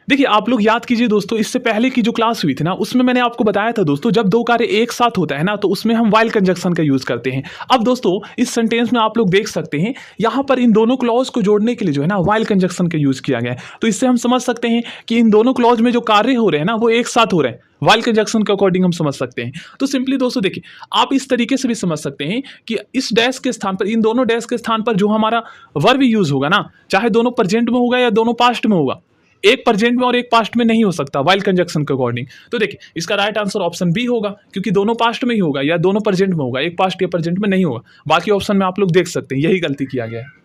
देखिए आप लोग याद कीजिए दोस्तों, इससे पहले की जो क्लास हुई थी ना, उसमें मैंने आपको बताया था दोस्तों, जब दो कार्य एक साथ होता है ना, तो उसमें हम व्हाइल कंजंक्शन का यूज करते हैं। अब दोस्तों इस सेंटेंस में आप लोग देख सकते हैं, यहाँ पर इन दोनों क्लॉज को जोड़ने के लिए जो है ना व्हाइल कंजंक्शन का यूज किया गया है। तो इससे हम समझ सकते हैं कि इन दोनों क्लॉज में जो कार्य हो रहे हैं ना, वो एक साथ हो रहे हैं। व्हाइल कंजंक्शन के अकॉर्डिंग हम समझ सकते हैं। तो सिंपली दोस्तों देखिए, आप इस तरीके से भी समझ सकते हैं कि इस डैश के स्थान पर, इन दोनों डैश के स्थान पर जो हमारा वर्ब यूज होगा ना, चाहे दोनों प्रेजेंट में होगा या दोनों पास्ट में होगा, एक प्रेजेंट में और एक पास्ट में नहीं हो सकता व्हाइल कंजंक्शन के अकॉर्डिंग। तो देखिए इसका राइट आंसर ऑप्शन बी होगा, क्योंकि दोनों पास्ट में ही होगा या दोनों प्रेजेंट में होगा, एक पास्ट या प्रेजेंट में नहीं होगा। बाकी ऑप्शन में आप लोग देख सकते हैं यही गलती किया गया है।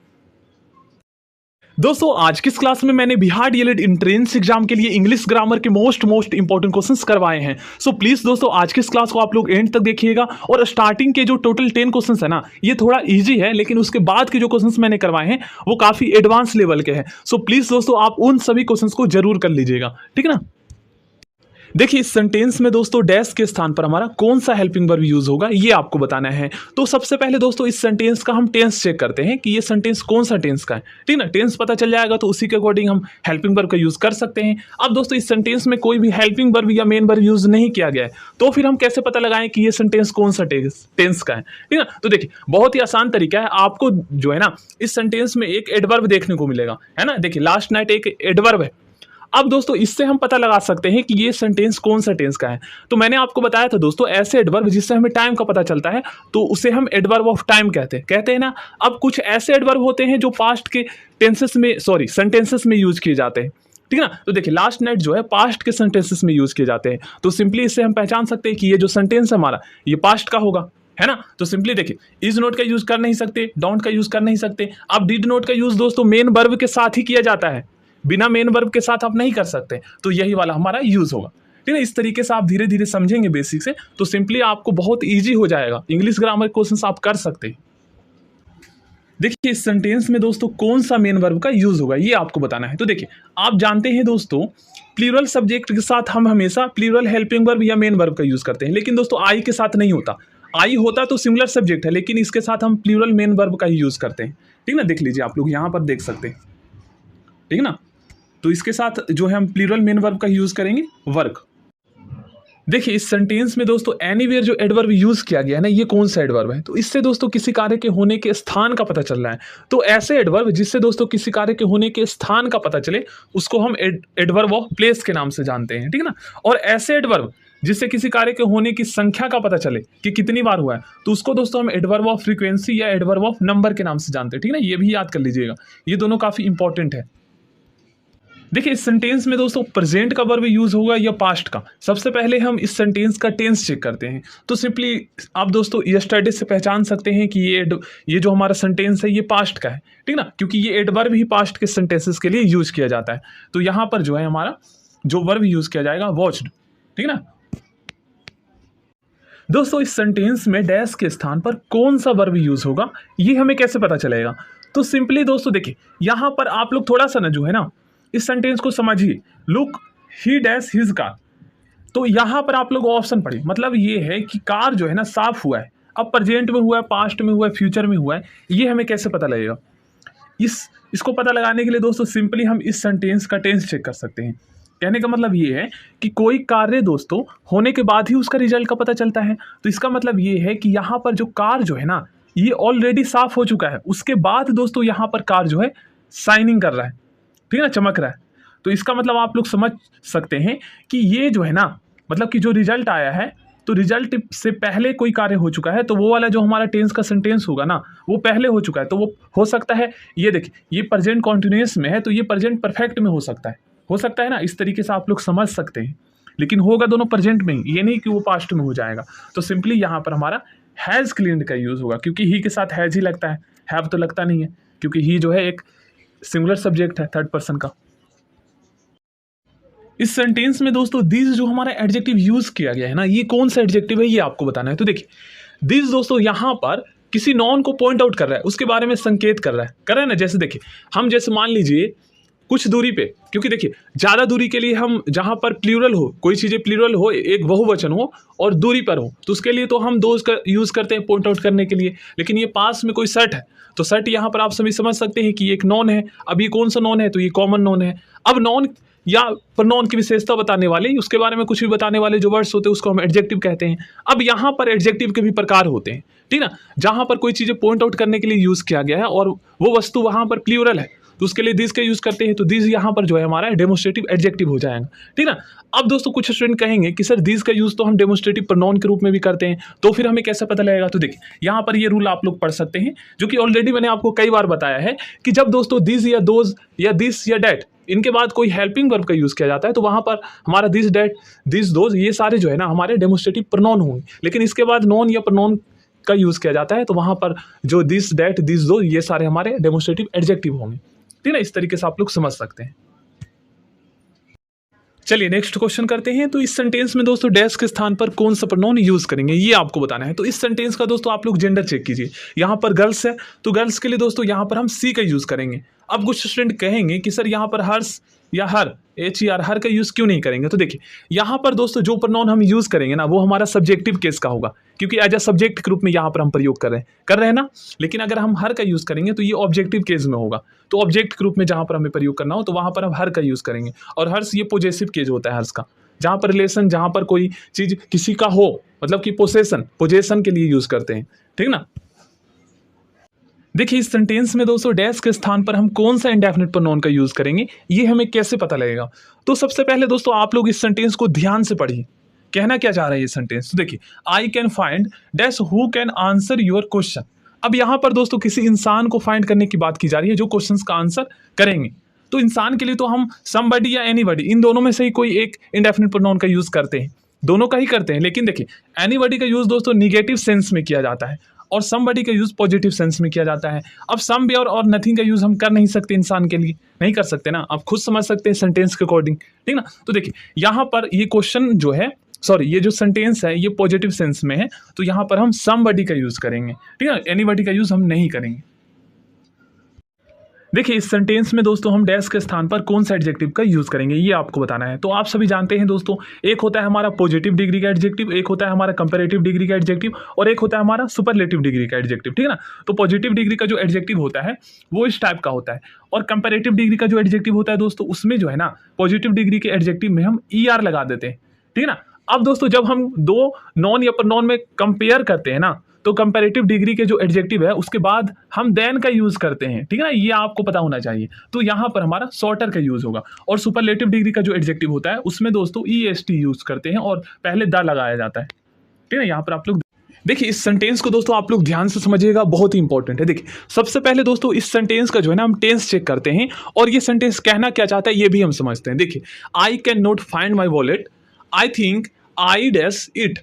दोस्तों आज किस क्लास में मैंने बिहार डीएलएड एंट्रेंस एग्जाम के लिए इंग्लिश ग्रामर के मोस्ट इंपॉर्टेंट क्वेश्चंस करवाए हैं। सो प्लीज दोस्तों आज किस क्लास को आप लोग एंड तक देखिएगा। और स्टार्टिंग के जो टोटल 10 क्वेश्चंस है ना, ये थोड़ा इजी है, लेकिन उसके बाद के जो क्वेश्चंस मैंने करवाए हैं वो काफी एडवांस लेवल के हैं। सो प्लीज दोस्तों आप उन सभी क्वेश्चंस को जरूर कर लीजिएगा, ठीक है ना। देखिए इस सेंटेंस में दोस्तों डैश के स्थान पर हमारा कौन सा हेल्पिंग वर्ब यूज होगा, ये आपको बताना है। तो सबसे पहले दोस्तों इस सेंटेंस का हम टेंस चेक करते हैं कि ये सेंटेंस कौन सा टेंस का है, ठीक ना। टेंस पता चल जाएगा तो उसी के अकॉर्डिंग हम हेल्पिंग वर्ब का यूज कर सकते हैं। अब दोस्तों इस सेंटेंस में कोई भी हेल्पिंग वर्ब या मेन वर्ब यूज नहीं किया गया है, तो फिर हम कैसे पता लगाएं कि ये सेंटेंस कौन सा टेंस का है, ठीक है। तो देखिए बहुत ही आसान तरीका है, आपको जो है ना इस सेंटेंस में एक एडवर्ब देखने को मिलेगा, है ना। देखिए लास्ट नाइट एक एडवर्ब है। अब दोस्तों इससे हम पता लगा सकते हैं कि ये सेंटेंस कौन सा टेंस का है। तो मैंने आपको बताया था दोस्तों, ऐसे एडवर्ब जिससे हमें टाइम का पता चलता है तो उसे हम एडवर्ब ऑफ टाइम कहते हैं ना। अब कुछ ऐसे एडवर्ब होते हैं जो पास्ट के सेंटेंसेस में यूज किए जाते हैं, ठीक है ना। तो देखिए लास्ट नाइट जो है पास्ट के सेंटेंसेस में यूज किए जाते हैं। तो सिंपली इससे हम पहचान सकते हैं कि ये जो सेंटेंस है हमारा, ये पास्ट का होगा, है ना। तो सिंपली देखिए इज नोट का यूज कर नहीं सकते, डोंट का यूज कर नहीं सकते। अब डिड नोट का यूज दोस्तों मेन वर्ब के साथ ही किया जाता है, बिना मेन वर्ब के साथ आप नहीं कर सकते। तो यही वाला हमारा यूज होगा, ठीक है। इस तरीके से आप धीरे धीरे समझेंगे बेसिक से, तो सिंपली आपको बहुत इजी हो जाएगा, इंग्लिश ग्रामर क्वेश्चंस आप कर सकते हैं। देखिए इस सेंटेंस में दोस्तों कौन सा मेन वर्ब का यूज होगा ये आपको बताना है। तो देखिए आप जानते हैं दोस्तों, प्लूरल सब्जेक्ट के साथ हम हमेशा प्लूरल हेल्पिंग वर्ब या मेन वर्ब का यूज करते हैं, लेकिन दोस्तों आई के साथ नहीं होता। आई होता तो सिमिलर सब्जेक्ट है, लेकिन इसके साथ हम प्लूरल मेन वर्ब का ही यूज करते हैं, ठीक ना। देख लीजिए आप लोग यहाँ पर देख सकते हैं, ठीक है ना। तो इसके साथ जो है हम प्लूरल मेन वर्ब का यूज करेंगे वर्क। देखिए इस सेंटेंस में दोस्तों एनीवेयर जो एडवर्ब यूज किया गया है ना, ये कौन सा एडवर्ब है। तो इससे दोस्तों किसी कार्य के होने के स्थान का पता चल रहा है। तो ऐसे एडवर्ब जिससे दोस्तों किसी कार्य के होने के स्थान का पता चले, उसको हम एडवर्ब ऑफ प्लेस के नाम से जानते हैं, ठीक है ना। और ऐसे एडवर्ब जिससे किसी कार्य के होने की संख्या का पता चले कि कितनी बार हुआ है, तो उसको दोस्तों हम एडवर्ब ऑफ फ्रीक्वेंसी या एडवर्ब ऑफ नंबर के नाम से जानते हैं, ठीक है ना। ये भी याद कर लीजिएगा, ये दोनों काफी इंपॉर्टेंट है। देखिए इस सेंटेंस में दोस्तों प्रेजेंट का वर्ब यूज होगा या पास्ट का। सबसे पहले हम इस सेंटेंस का टेंस चेक करते हैं। तो सिंपली आप दोस्तों यस्टरडे से पहचान सकते हैं कि ये जो हमारा सेंटेंस है ये पास्ट का है, ठीक ना, क्योंकि ये एडवर्ब ही पास्ट के सेंटेंसेस के लिए यूज किया जाता है। तो यहाँ पर जो है हमारा जो वर्ब यूज किया जाएगा वॉच्ड, ठीक है ना। दोस्तों इस सेंटेंस में डैश के स्थान पर कौन सा वर्ब यूज होगा, ये हमें कैसे पता चलेगा। तो सिंपली दोस्तों देखिए यहाँ पर आप लोग थोड़ा सा ना जो है ना इस सेंटेंस को समझिए। लुक ही डैश हिज कार। तो यहाँ पर आप लोग ऑप्शन पढ़िए, मतलब ये है कि कार जो है ना साफ हुआ है। अब प्रेजेंट में हुआ है, पास्ट में हुआ है, फ्यूचर में हुआ है, ये हमें कैसे पता लगेगा। इसको पता लगाने के लिए दोस्तों सिंपली हम इस सेंटेंस का टेंस चेक कर सकते हैं। कहने का मतलब ये है कि कोई कार्य दोस्तों होने के बाद ही उसका रिजल्ट का पता चलता है। तो इसका मतलब ये है कि यहाँ पर जो कार जो है ना ये ऑलरेडी साफ हो चुका है, उसके बाद दोस्तों यहाँ पर कार जो है शाइनिंग कर रहा है, ठीक है ना, चमक रहा है। तो इसका मतलब आप लोग समझ सकते हैं कि ये जो है ना, मतलब कि जो रिजल्ट आया है, तो रिजल्ट से पहले कोई कार्य हो चुका है, तो वो वाला जो हमारा टेंस का सेंटेंस होगा ना वो पहले हो चुका है। तो वो हो सकता है, ये देखिए ये प्रेजेंट कॉन्टिन्यूअस में है, तो ये प्रेजेंट परफेक्ट में हो सकता है ना। इस तरीके से आप लोग समझ सकते हैं, लेकिन होगा दोनों प्रेजेंट में ही, ये नहीं कि वो पास्ट में हो जाएगा। तो सिंपली यहाँ पर हमारा हैज क्लीन्ड का यूज होगा, क्योंकि ही के साथ हैज ही लगता है, हैव तो लगता नहीं है, क्योंकि ही जो है एक सिंगुलर सब्जेक्ट है थर्ड पर्सन का। इस सेंटेंस में दोस्तों दिस जो हमारा एडजेक्टिव यूज किया गया है ना, ये कौन सा एडजेक्टिव है ये आपको बताना है। तो देखिए दिस दोस्तों यहाँ पर किसी नॉन को पॉइंट आउट कर रहा है, उसके बारे में संकेत कर रहा है ना। जैसे देखिए हम जैसे मान लीजिए कुछ दूरी पे, क्योंकि देखिए ज़्यादा दूरी के लिए हम जहाँ पर प्लूरल हो, कोई चीज़ें प्लूरल हो, एक बहुवचन हो और दूरी पर हो, तो उसके लिए तो हम दोज का यूज़ करते हैं पॉइंट आउट करने के लिए। लेकिन ये पास में कोई सेट है, तो सेट यहाँ पर आप सभी समझ सकते हैं कि ये एक नॉन है। अब ये कौन सा नॉन है, तो ये कॉमन नॉन है। अब नॉन या प्रोनाउन की विशेषता बताने वाले, उसके बारे में कुछ भी बताने वाले जो वर्ड्स होते हैं उसको हम एडजेक्टिव कहते हैं। अब यहाँ पर एडजेक्टिव के भी प्रकार होते हैं, ठीक ना, जहाँ पर कोई चीज़ें पॉइंट आउट करने के लिए यूज़ किया गया है और वो वस्तु वहाँ पर प्लूरल है तो उसके लिए दिस का यूज़ करते हैं, तो दिस यहाँ पर जो है हमारा डेमोस्ट्रेटिव एडजेक्टिव हो जाएगा, ठीक ना। अब दोस्तों कुछ स्टूडेंट कहेंगे कि सर दिस का यूज़ तो हम डेमोस्ट्रेटिव प्रोनाउन के रूप में भी करते हैं, तो फिर हमें कैसे पता लगेगा? तो देखिए यहाँ पर ये रूल आप लोग पढ़ सकते हैं, जो कि ऑलरेडी मैंने आपको कई बार बताया है कि जब दोस्तों दिस या दोज या दिस या डैट इनके बाद कोई हेल्पिंग वर्ब का यूज़ किया जाता है तो वहाँ पर हमारा दिस डैट दिस दोज ये सारे जो है ना हमारे डेमोस्ट्रेटिव प्रोनाउन होंगे। लेकिन इसके बाद नॉन या प्रोनाउन का यूज़ किया जाता है तो वहाँ पर जो दिस डैट दिस दो ये सारे हमारे डेमोस्ट्रेटिव एडजेक्टिव होंगे, ठीक है। इस तरीके से आप लोग समझ सकते हैं। चलिए नेक्स्ट क्वेश्चन करते हैं। तो इस सेंटेंस में दोस्तों डैश के स्थान पर कौन सा प्रोनाउन यूज करेंगे ये आपको बताना है। तो इस सेंटेंस का दोस्तों आप लोग जेंडर चेक कीजिए। यहाँ पर गर्ल्स है तो गर्ल्स के लिए दोस्तों यहाँ पर हम सी का यूज करेंगे। अब कुछ स्टूडेंट कहेंगे कि सर यहाँ पर हर्ष या हर HER हर का यूज़ क्यों नहीं करेंगे? तो देखिए यहाँ पर दोस्तों जो प्रोनाउन हम यूज़ करेंगे ना वो हमारा सब्जेक्टिव केस का होगा, क्योंकि एज अ सब्जेक्ट के रूप में यहाँ पर हम प्रयोग कर रहे हैं ना। लेकिन अगर हम हर का यूज़ करेंगे तो ये ऑब्जेक्टिव केस में होगा। तो ऑब्जेक्ट के रूप में जहाँ पर हमें प्रयोग करना हो तो वहाँ पर हम हर का यूज़ करेंगे। और हर्ष ये पोजेसिव केस होता है हर्ष का, जहाँ पर रिलेशन जहाँ पर कोई चीज़ किसी का हो, मतलब कि पोजेशन के लिए यूज़ करते हैं, ठीक ना। देखिए इस सेंटेंस में दोस्तों डैश के स्थान पर हम कौन सा इंडेफिनिट प्रोनाउन का यूज करेंगे ये हमें कैसे पता लगेगा? तो सबसे पहले दोस्तों आप लोग इस सेंटेंस को ध्यान से पढ़िए, कहना क्या चाह रहा है ये सेंटेंस। तो देखिए I can find dash who can answer your question. अब यहाँ पर दोस्तों किसी इंसान को फाइंड करने की बात की जा रही है जो क्वेश्चन का आंसर करेंगे। तो इंसान के लिए तो हम समबडी या एनीबडी इन दोनों में से ही कोई एक इंडेफिनिट प्रोनाउन का यूज करते हैं, दोनों का ही करते हैं। लेकिन देखिए एनीबडी का यूज दोस्तों निगेटिव सेंस में किया जाता है और समबडी का यूज पॉजिटिव सेंस में किया जाता है। अब सम भी और नथिंग का यूज हम कर नहीं सकते, इंसान के लिए नहीं कर सकते ना, आप खुद समझ सकते हैं सेंटेंस के अकॉर्डिंग, ठीक ना। तो देखिए यहाँ पर ये क्वेश्चन जो है ये जो सेंटेंस है ये पॉजिटिव सेंस में है तो यहाँ पर हम समबडी का यूज करेंगे, ठीक है, एनीबडी का यूज हम नहीं करेंगे। देखिए इस सेंटेंस में दोस्तों हम डैश के स्थान पर कौन सा एडजेक्टिव का यूज करेंगे ये आपको बताना है। तो आप सभी जानते हैं दोस्तों एक होता है हमारा पॉजिटिव डिग्री का एडजेक्टिव, एक होता है हमारा कंपैरेटिव डिग्री का एडजेक्टिव और एक होता है हमारा सुपरलेटिव डिग्री का एडजेक्टिव, ठीक है ना। तो पॉजिटिव डिग्री का जो एडजेक्टिव होता है वो इस टाइप का होता है और कंपैरेटिव डिग्री का जो एडजेक्टिव होता है दोस्तों उसमें जो है ना पॉजिटिव डिग्री के एडजेक्टिव में हम ER लगा देते हैं, ठीक है ना। अब दोस्तों जब हम दो नॉन या प्रोनाउन में कंपेयर करते हैं ना तो कंपैरेटिव डिग्री के जो एडजेक्टिव है उसके बाद हम देन का यूज करते हैं, ठीक है ना, ये आपको पता होना चाहिए। तो यहाँ पर हमारा शॉर्टर का यूज होगा और सुपरलेटिव डिग्री का जो एडजेक्टिव होता है उसमें दोस्तों EST यूज करते हैं और पहले द लगाया जाता है, ठीक है। यहाँ पर आप लोग देखिए इस सेंटेंस को दोस्तों आप लोग ध्यान से समझिएगा, बहुत ही इंपॉर्टेंट है। देखिए सबसे पहले दोस्तों इस सेंटेंस का जो है ना हम टेंस चेक करते हैं और ये सेंटेंस कहना क्या चाहता है ये भी हम समझते हैं। देखिए I can not find my wallet, I think I dash it.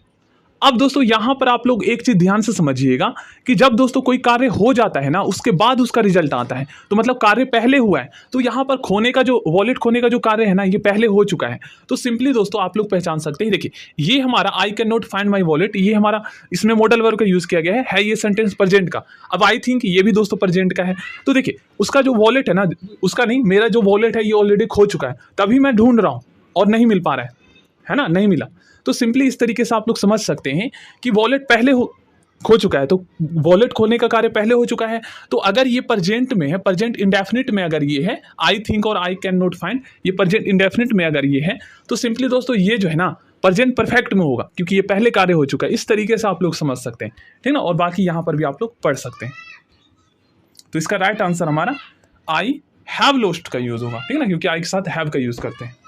अब दोस्तों यहां पर आप लोग एक चीज ध्यान से समझिएगा कि जब दोस्तों कोई कार्य हो जाता है ना उसके बाद उसका रिजल्ट आता है, तो मतलब कार्य पहले हुआ है तो यहां पर खोने का जो वॉलेट खोने का जो कार्य है ना ये पहले हो चुका है। तो सिंपली दोस्तों आप लोग पहचान सकते हैं, देखिए ये हमारा I can not find my wallet ये हमारा इसमें मॉडल वर्ब का यूज किया गया है ये सेंटेंस प्रेजेंट का। अब आई थिंक ये भी दोस्तों प्रेजेंट का है। तो देखिए उसका जो वॉलेट है ना, उसका नहीं, मेरा जो वॉलेट है ये ऑलरेडी खो चुका है, तभी मैं ढूंढ रहा हूं और नहीं मिल पा रहा है ना, नहीं मिला। तो सिंपली इस तरीके से आप लोग समझ सकते हैं कि वॉलेट पहले खो चुका है, तो वॉलेट खोने का कार्य पहले हो चुका है। तो अगर ये प्रेजेंट में है, प्रेजेंट इंडेफिनिट में अगर ये है आई थिंक और आई कैन नॉट फाइंड, ये प्रेजेंट इंडेफिनिट में अगर ये है तो सिंपली दोस्तों ये जो है ना प्रेजेंट परफेक्ट में होगा क्योंकि ये पहले कार्य हो चुका है। इस तरीके से आप लोग समझ सकते हैं, ठीक ना। और बाकी यहाँ पर भी आप लोग पढ़ सकते हैं। तो इसका राइट आंसर हमारा आई हैव लॉस्ट का यूज होगा, ठीक है ना, क्योंकि आई के साथ हैव का यूज करते हैं।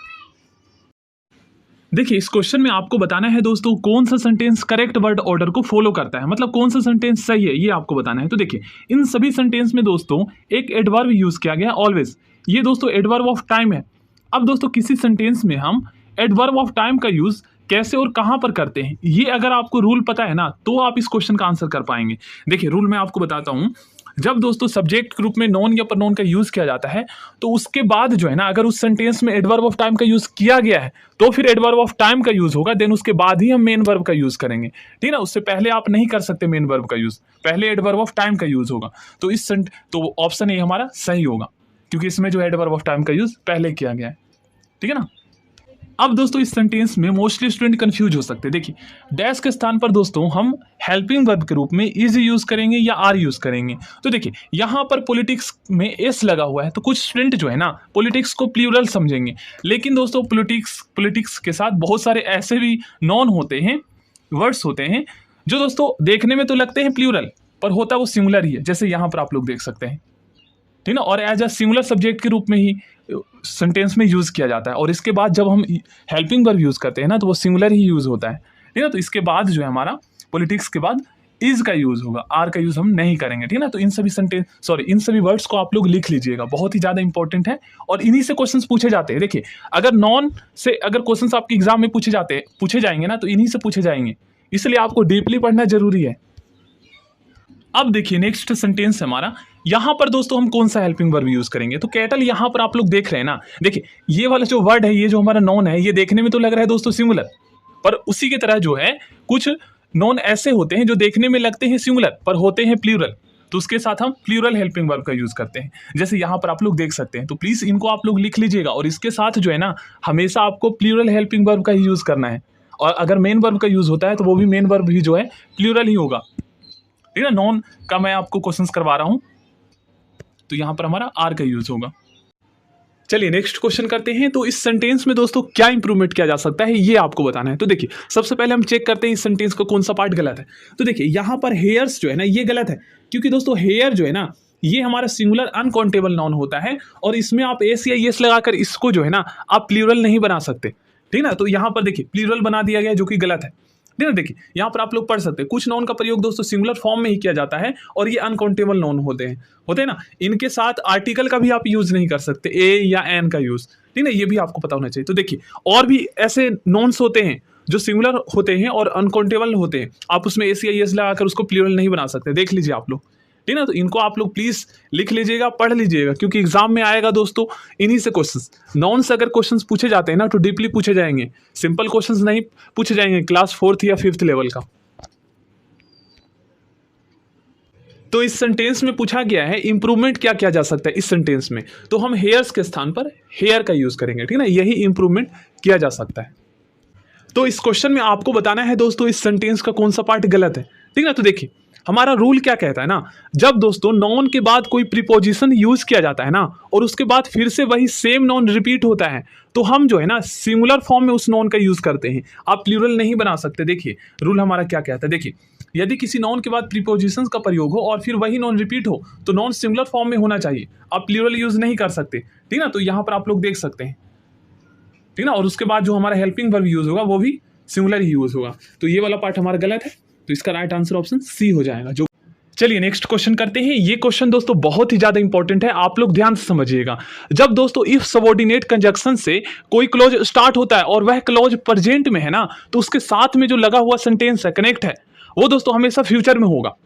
देखिए इस क्वेश्चन में आपको बताना है दोस्तों कौन सा सेंटेंस करेक्ट वर्ड ऑर्डर को फॉलो करता है, मतलब कौन सा सेंटेंस सही है ये आपको बताना है। तो देखिए इन सभी सेंटेंस में दोस्तों एक एडवर्ब यूज किया गया ऑलवेज, ये दोस्तों एडवर्ब ऑफ टाइम है। अब दोस्तों किसी सेंटेंस में हम एडवर्ब ऑफ टाइम का यूज कैसे और कहां पर करते हैं ये अगर आपको रूल पता है ना तो आप इस क्वेश्चन का आंसर कर पाएंगे। देखिए रूल मैं आपको बताता हूं, जब दोस्तों सब्जेक्ट के रूप में नॉन या प्रोनाउन का यूज किया जाता है तो उसके बाद जो है ना अगर उस सेंटेंस में एडवर्ब ऑफ टाइम का यूज किया गया है तो फिर एडवर्ब ऑफ टाइम का यूज होगा, देन उसके बाद ही हम मेन वर्ब का यूज करेंगे, ठीक है ना। उससे पहले आप नहीं कर सकते मेन वर्ब का यूज, पहले एडवर्ब ऑफ टाइम का यूज होगा। तो ऑप्शन ए हमारा सही होगा क्योंकि इसमें जो एडवर्ब ऑफ टाइम का यूज पहले किया गया है, ठीक है ना। अब दोस्तों इस सेंटेंस में मोस्टली स्टूडेंट कंफ्यूज हो सकते हैं। देखिए, डैश के स्थान पर दोस्तों हम हेल्पिंग वर्ब के रूप में इज यूज करेंगे या आर यूज करेंगे। तो देखिए यहाँ पर पॉलिटिक्स में एस लगा हुआ है, तो कुछ स्टूडेंट जो है ना पॉलिटिक्स को प्लूरल समझेंगे, लेकिन दोस्तों पॉलिटिक्स के साथ बहुत सारे ऐसे भी नॉन होते हैं, वर्ड्स होते हैं जो दोस्तों देखने में तो लगते हैं प्लूरल पर होता वो सिंगुलर ही है, जैसे यहाँ पर आप लोग देख सकते हैं, ठीक ना। और एज अ सिंगुलर सब्जेक्ट के रूप में ही सेंटेंस में यूज़ किया जाता है, और इसके बाद जब हम हेल्पिंग वर्ब यूज़ करते हैं ना तो वो सिंगुलर ही यूज़ होता है, ठीक है। तो इसके बाद जो है हमारा पॉलिटिक्स के बाद इज का यूज़ होगा, आर का यूज़ हम नहीं करेंगे, ठीक है ना। तो इन सभी वर्ड्स को आप लोग लिख लीजिएगा, बहुत ही ज़्यादा इंपॉर्टेंट है और इन्हीं से क्वेश्चंस पूछे जाते हैं। देखिए, अगर नॉन से अगर क्वेश्चंस आपके एग्जाम में पूछे जाएंगे ना तो इन्हीं से पूछे जाएंगे, इसलिए आपको डीपली पढ़ना जरूरी है। अब देखिए नेक्स्ट सेंटेंस हमारा, यहां पर दोस्तों हम कौन सा हेल्पिंग वर्ब यूज करेंगे। तो कैटल यहां पर आप लोग देख रहे हैं ना, देखिए ये वाला जो वर्ड है, ये जो हमारा नॉन है, ये देखने में तो लग रहा है दोस्तों सिंगुलर, पर उसी की तरह जो है कुछ नॉन ऐसे होते हैं जो देखने में लगते हैं सिंगुलर पर होते हैं प्लूरल, तो उसके साथ हम प्लूरल हेल्पिंग वर्ब का यूज करते हैं, जैसे यहाँ पर आप लोग देख सकते हैं। तो प्लीज इनको आप लोग लिख लीजिएगा, और इसके साथ जो है ना हमेशा आपको प्लूरल हेल्पिंग वर्ब का ही यूज करना है, और अगर मेन वर्ब का यूज होता है तो वो भी मेन वर्ब ही जो है प्लूरल ही होगा, ठीक है। नॉन का मैं आपको क्वेश्चंस करवा रहा हूं, तो यहां पर हमारा आर का यूज होगा। चलिए नेक्स्ट क्वेश्चन करते हैं। तो इस सेंटेंस में दोस्तों क्या इंप्रूवमेंट किया जा सकता है ये आपको बताना है। तो देखिए सबसे पहले हम चेक करते हैं इस सेंटेंस का कौन सा पार्ट गलत है। तो देखिए यहां पर हेयर्स जो है ना ये गलत है, क्योंकि दोस्तों हेयर जो है ना ये हमारा सिंगुलर अनकाउंटेबल नाउन होता है, और इसमें आप एस या येस लगाकर इसको जो है ना आप प्लूरल नहीं बना सकते, ठीक ना। तो यहां पर देखिए प्लूरल बना दिया गया जो कि गलत है, ठीक है। देखिए यहाँ पर आप लोग पढ़ सकते हैं, कुछ नॉन का प्रयोग दोस्तों सिंगुलर फॉर्म में ही किया जाता है और ये अनकाउंटेबल नॉन होते हैं ना। इनके साथ आर्टिकल का भी आप यूज नहीं कर सकते, ए या एन का यूज, ठीक है, ये भी आपको पता होना चाहिए। तो देखिए और भी ऐसे नॉन्स होते हैं जो सिंगुलर होते हैं और अनकाउंटेबल होते हैं, आप उसमें एस या एस लगाकर उसको प्लूरल नहीं बना सकते, देख लीजिए आप लोग, ठीक है ना। तो इनको आप लोग प्लीज लिख लीजिएगा, पढ़ लीजिएगा, क्योंकि एग्जाम में आएगा दोस्तों इन्हीं से क्वेश्चंस। नॉन से अगर क्वेश्चंस पूछे जाते हैं ना तो डीपली पूछे जाएंगे, सिंपल क्वेश्चंस नहीं पूछे जाएंगे क्लास 4th या 5th लेवल का। तो इस सेंटेंस में पूछा गया है इंप्रूवमेंट क्या किया जा सकता है इस सेंटेंस में, तो हम हेयर्स के स्थान पर हेयर का यूज करेंगे, ठीक है ना, यही इंप्रूवमेंट किया जा सकता है। तो इस क्वेश्चन में आपको बताना है दोस्तों इस सेंटेंस का कौन सा पार्ट गलत है, ठीक है। तो देखिए हमारा रूल क्या कहता है ना, जब दोस्तों नॉन के बाद कोई प्रीपोजिशन यूज किया जाता है ना और उसके बाद फिर से वही सेम नॉन रिपीट होता है, तो हम जो है ना सिंगुलर फॉर्म में उस नॉन का यूज करते हैं, आप प्लूरल नहीं बना सकते। देखिए रूल हमारा क्या कहता है, देखिए यदि किसी नॉन के बाद प्रीपोजिशंस का प्रयोग हो और फिर वही नॉन रिपीट हो तो नॉन सिंगुलर फॉर्म में होना चाहिए, आप प्लूरल यूज नहीं कर सकते, ठीक है ना। तो यहाँ पर आप लोग देख सकते हैं, ठीक है ना, और उसके बाद जो हमारा हेल्पिंग वर्ब यूज होगा वो भी सिंगुलर ही यूज होगा, तो ये वाला पार्ट हमारा गलत है, तो इसका राइट आंसर ऑप्शन सी हो जाएगा। जो चलिए नेक्स्ट क्वेश्चन करते हैं। ये क्वेश्चन दोस्तों बहुत ही ज्यादा इंपॉर्टेंट है, आप लोग ध्यान से समझिएगा। जब दोस्तों इफ सबऑर्डिनेट कंजक्शन से कोई क्लॉज स्टार्ट होता है और वह क्लॉज प्रेजेंट में है ना, तो उसके साथ में जो लगा हुआ सेंटेंस है, कनेक्ट है, वो दोस्तों हमेशा फ्यूचर में होगा।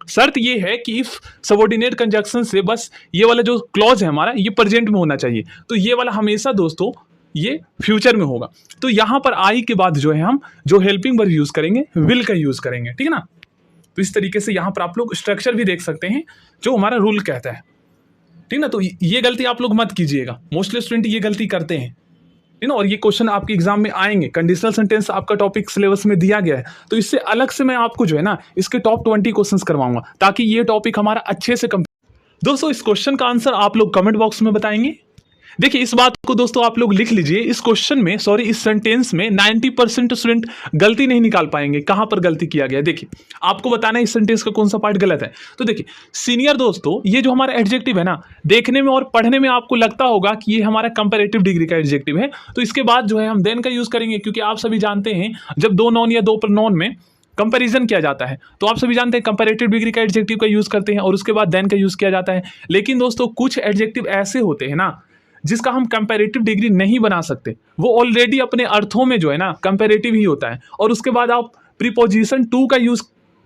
शर्त ये है कि इफ सबऑर्डिनेट कंजक्शन से बस ये वाला जो क्लॉज है हमारा ये प्रेजेंट में होना चाहिए, तो ये वाला हमेशा दोस्तों ये फ्यूचर में होगा। तो यहां पर आई के बाद जो है हम जो हेल्पिंग वर्ब यूज करेंगे विल का यूज करेंगे, ठीक है ना। तो इस तरीके से यहां पर आप लोग स्ट्रक्चर भी देख सकते हैं जो हमारा रूल कहता है, ठीक ना। तो ये गलती आप लोग मत कीजिएगा, मोस्टली स्टूडेंट ये गलती करते हैं, ठीक ना। और ये क्वेश्चन आपके एग्जाम में आएंगे, कंडीशनल सेंटेंस आपका टॉपिक सिलेबस में दिया गया है, तो इससे अलग से मैं आपको जो है ना इसके टॉप 20 क्वेश्चंस करवाऊंगा ताकि ये टॉपिक हमारा अच्छे से दोस्तों इस क्वेश्चन का आंसर आप लोग कमेंट बॉक्स में बताएंगे। देखिए इस बात को दोस्तों आप लोग लिख लीजिए, इस क्वेश्चन में इस सेंटेंस में 90% स्टूडेंट गलती नहीं निकाल पाएंगे, कहां पर गलती किया गया। देखिए आपको बताना है इस सेंटेंस का कौन सा पार्ट गलत है। तो देखिए सीनियर दोस्तों ये जो हमारा एडजेक्टिव है ना, देखने में और पढ़ने में आपको लगता होगा कि ये हमारा कंपैरेटिव डिग्री का एडजेक्टिव है, तो इसके बाद जो है हम देन का यूज करेंगे, क्योंकि आप सभी जानते हैं जब दो नॉन या दो प्रोनाउन में कंपैरिजन किया जाता है तो आप सभी जानते हैं कंपैरेटिव डिग्री का एडजेक्टिव का यूज करते हैं और उसके बाद देन का यूज किया जाता है। लेकिन दोस्तों कुछ एडजेक्टिव ऐसे होते हैं ना जिसका हम कंपैरेटिव डिग्री नहीं बना सकते, वो ऑलरेडी अपने अर्थों में जो है ना कंपैरेटिव ही होता है, और उसके बाद आप प्रीपोजिशन टू का यूज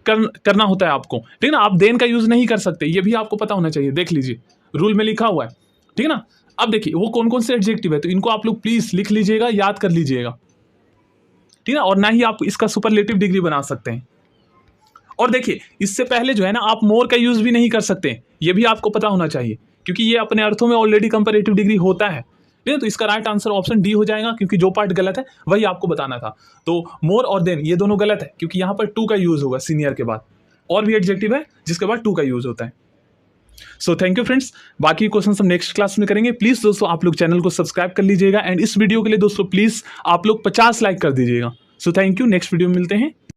करना होता है आपको, ठीक है ना। आप देन का यूज नहीं कर सकते, ये भी आपको पता होना चाहिए, देख लीजिए रूल में लिखा हुआ है, ठीक है ना। अब देखिए वो कौन कौन से एडजेक्टिव है, तो इनको आप लोग प्लीज लिख लीजिएगा, याद कर लीजिएगा, ठीक है ना। और ना ही आप इसका सुपरलेटिव डिग्री बना सकते हैं। और देखिए इससे पहले जो है ना आप मोर का यूज भी नहीं कर सकते, ये भी आपको पता होना चाहिए, क्योंकि ये अपने अर्थों में ऑलरेडी कंपैरेटिव डिग्री होता है, ठीक है, तो इसका राइट आंसर ऑप्शन डी हो जाएगा, क्योंकि जो पार्ट गलत है वही आपको बताना था। तो मोर और देन ये दोनों गलत है, क्योंकि यहाँ पर टू का यूज होगा सीनियर के बाद, और भी एडजेक्टिव है जिसके बाद टू का यूज होता है। सो थैंक यू फ्रेंड्स, बाकी क्वेश्चन हम नेक्स्ट क्लास में करेंगे। प्लीज दोस्तों आप लोग चैनल को सब्सक्राइब कर लीजिएगा, एंड इस वीडियो के लिए दोस्तों प्लीज आप लोग 50 लाइक कर दीजिएगा। So thank you, next video में मिलते हैं।